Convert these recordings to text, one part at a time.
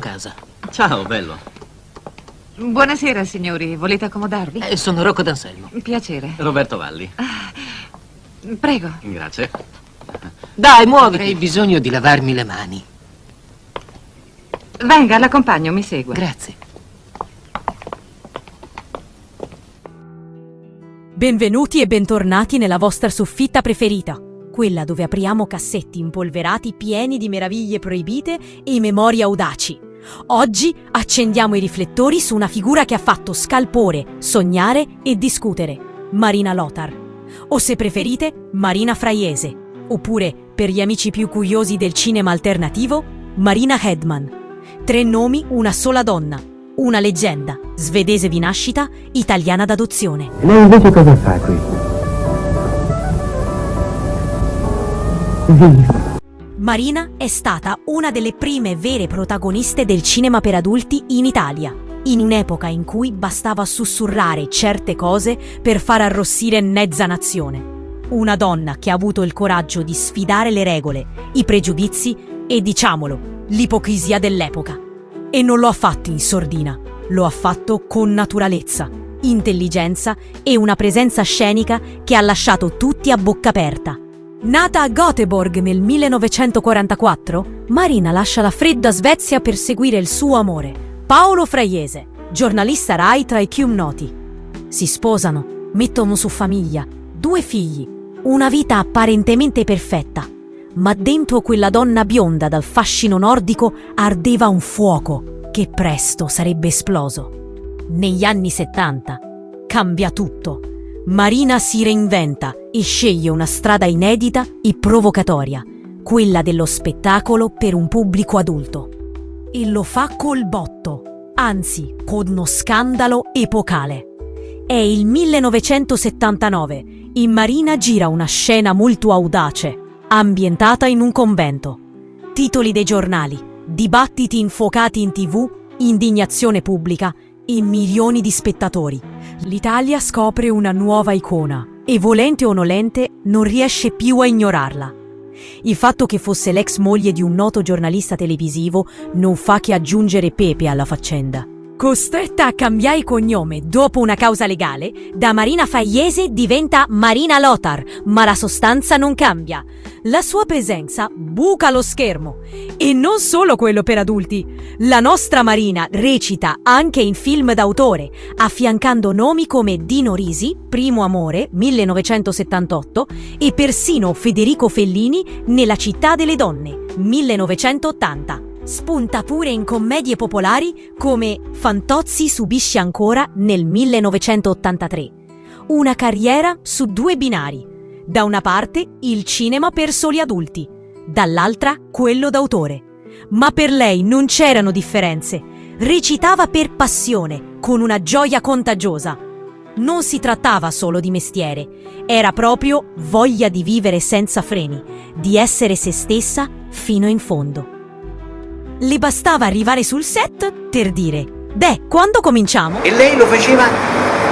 casa. Ciao, bello. Buonasera, signori. Volete accomodarvi? Sono Rocco D'Anselmo. Piacere. Roberto Valli. Prego. Grazie. Dai, muoviti. Avrei bisogno di lavarmi le mani. Venga, l'accompagno, mi segua. Grazie. Benvenuti e bentornati nella vostra soffitta preferita, quella dove apriamo cassetti impolverati pieni di meraviglie proibite e memorie audaci. Oggi accendiamo i riflettori su una figura che ha fatto scalpore, sognare e discutere, Marina Lothar. O se preferite, Marina Fraiese. Oppure, per gli amici più curiosi del cinema alternativo, Marina Hedman. 3 nomi, una sola donna. Una leggenda, svedese di nascita, italiana d'adozione. Lei invece cosa fa qui? Marina è stata una delle prime vere protagoniste del cinema per adulti in Italia, in un'epoca in cui bastava sussurrare certe cose per far arrossire mezza nazione. Una donna che ha avuto il coraggio di sfidare le regole, i pregiudizi e, diciamolo, l'ipocrisia dell'epoca. E non lo ha fatto in sordina, lo ha fatto con naturalezza, intelligenza e una presenza scenica che ha lasciato tutti a bocca aperta. Nata a Göteborg nel 1944, Marina lascia la fredda Svezia per seguire il suo amore, Paolo Fraiese, giornalista Rai tra i più noti. Si sposano, mettono su famiglia, 2 figli, una vita apparentemente perfetta. Ma dentro quella donna bionda dal fascino nordico ardeva un fuoco che presto sarebbe esploso. Negli anni 70 cambia tutto. Marina si reinventa e sceglie una strada inedita e provocatoria, quella dello spettacolo per un pubblico adulto. E lo fa col botto, anzi con uno scandalo epocale. È il 1979 e Marina gira una scena molto audace, ambientata in un convento. Titoli dei giornali, dibattiti infuocati in TV, indignazione pubblica e milioni di spettatori. L'Italia scopre una nuova icona e, volente o nolente, non riesce più a ignorarla. Il fatto che fosse l'ex moglie di un noto giornalista televisivo non fa che aggiungere pepe alla faccenda. Costretta a cambiare cognome dopo una causa legale, da Marina Fraiese diventa Marina Lothar, ma la sostanza non cambia. La sua presenza buca lo schermo. E non solo quello per adulti. La nostra Marina recita anche in film d'autore, affiancando nomi come Dino Risi, Primo amore, 1978, e persino Federico Fellini nella Città delle donne, 1980. Spunta pure in commedie popolari come Fantozzi subisce ancora nel 1983. Una carriera su 2 binari. Da una parte il cinema per soli adulti, dall'altra quello d'autore. Ma per lei non c'erano differenze. Recitava per passione, con una gioia contagiosa. Non si trattava solo di mestiere, era proprio voglia di vivere senza freni, di essere se stessa fino in fondo. Le bastava arrivare sul set per dire: "Beh, quando cominciamo?" E lei lo faceva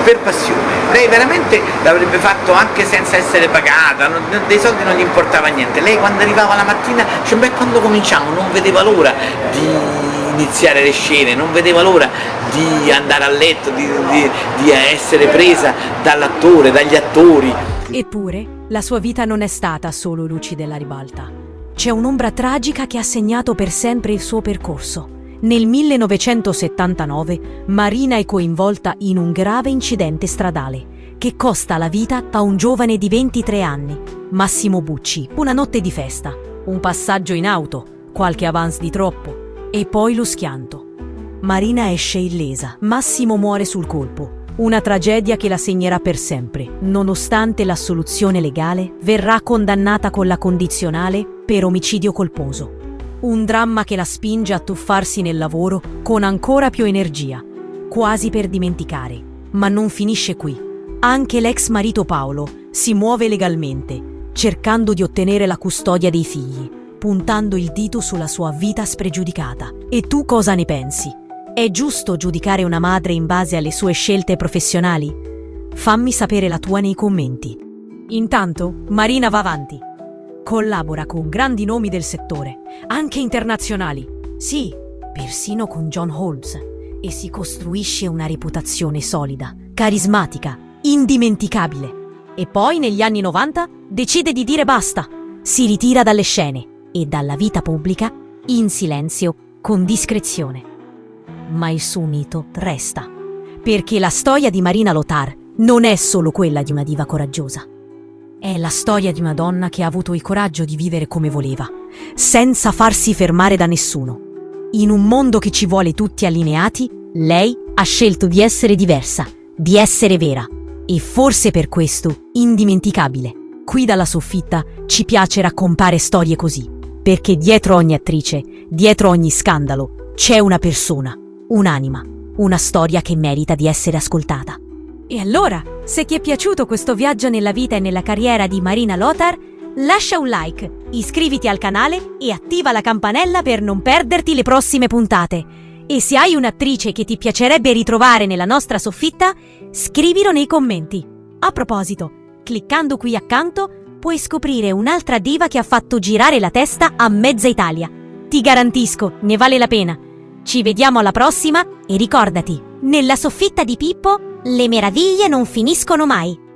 per passione. Lei veramente l'avrebbe fatto anche senza essere pagata, dei soldi non gli importava niente. Lei quando arrivava la mattina diceva: "Beh, quando cominciamo?" Non vedeva l'ora di iniziare le scene, non vedeva l'ora di andare a letto, di essere presa dall'attore, dagli attori. Eppure, la sua vita non è stata solo luci della ribalta. C'è un'ombra tragica che ha segnato per sempre il suo percorso. Nel 1979 Marina è coinvolta in un grave incidente stradale che costa la vita a un giovane di 23 anni, Massimo Bucci. Una notte di festa, un passaggio in auto, qualche avance di troppo e poi lo schianto. Marina esce illesa, Massimo muore sul colpo. Una tragedia che la segnerà per sempre. Nonostante l'assoluzione legale, verrà condannata con la condizionale per omicidio colposo. Un dramma che la spinge a tuffarsi nel lavoro con ancora più energia, quasi per dimenticare. Ma non finisce qui. Anche l'ex marito Paolo si muove legalmente, cercando di ottenere la custodia dei figli, puntando il dito sulla sua vita spregiudicata. E tu cosa ne pensi? È giusto giudicare una madre in base alle sue scelte professionali? Fammi sapere la tua nei commenti. Intanto, Marina va avanti. Collabora con grandi nomi del settore, anche internazionali. Sì, persino con John Holmes, e si costruisce una reputazione solida, carismatica, indimenticabile. E poi negli anni 90 decide di dire basta, si ritira dalle scene e dalla vita pubblica in silenzio, con discrezione. Ma il suo mito resta, perché la storia di Marina Lothar non è solo quella di una diva coraggiosa. È la storia di una donna che ha avuto il coraggio di vivere come voleva, senza farsi fermare da nessuno. In un mondo che ci vuole tutti allineati, lei ha scelto di essere diversa, di essere vera. E forse per questo indimenticabile. Qui dalla soffitta ci piace raccontare storie così, perché dietro ogni attrice, dietro ogni scandalo, c'è una persona, un'anima, una storia che merita di essere ascoltata. E allora, se ti è piaciuto questo viaggio nella vita e nella carriera di Marina Lothar, lascia un like, iscriviti al canale e attiva la campanella per non perderti le prossime puntate. E se hai un'attrice che ti piacerebbe ritrovare nella nostra soffitta, scrivilo nei commenti. A proposito, cliccando qui accanto puoi scoprire un'altra diva che ha fatto girare la testa a mezza Italia. Ti garantisco, ne vale la pena. Ci vediamo alla prossima e ricordati, nella soffitta di Pippo le meraviglie non finiscono mai.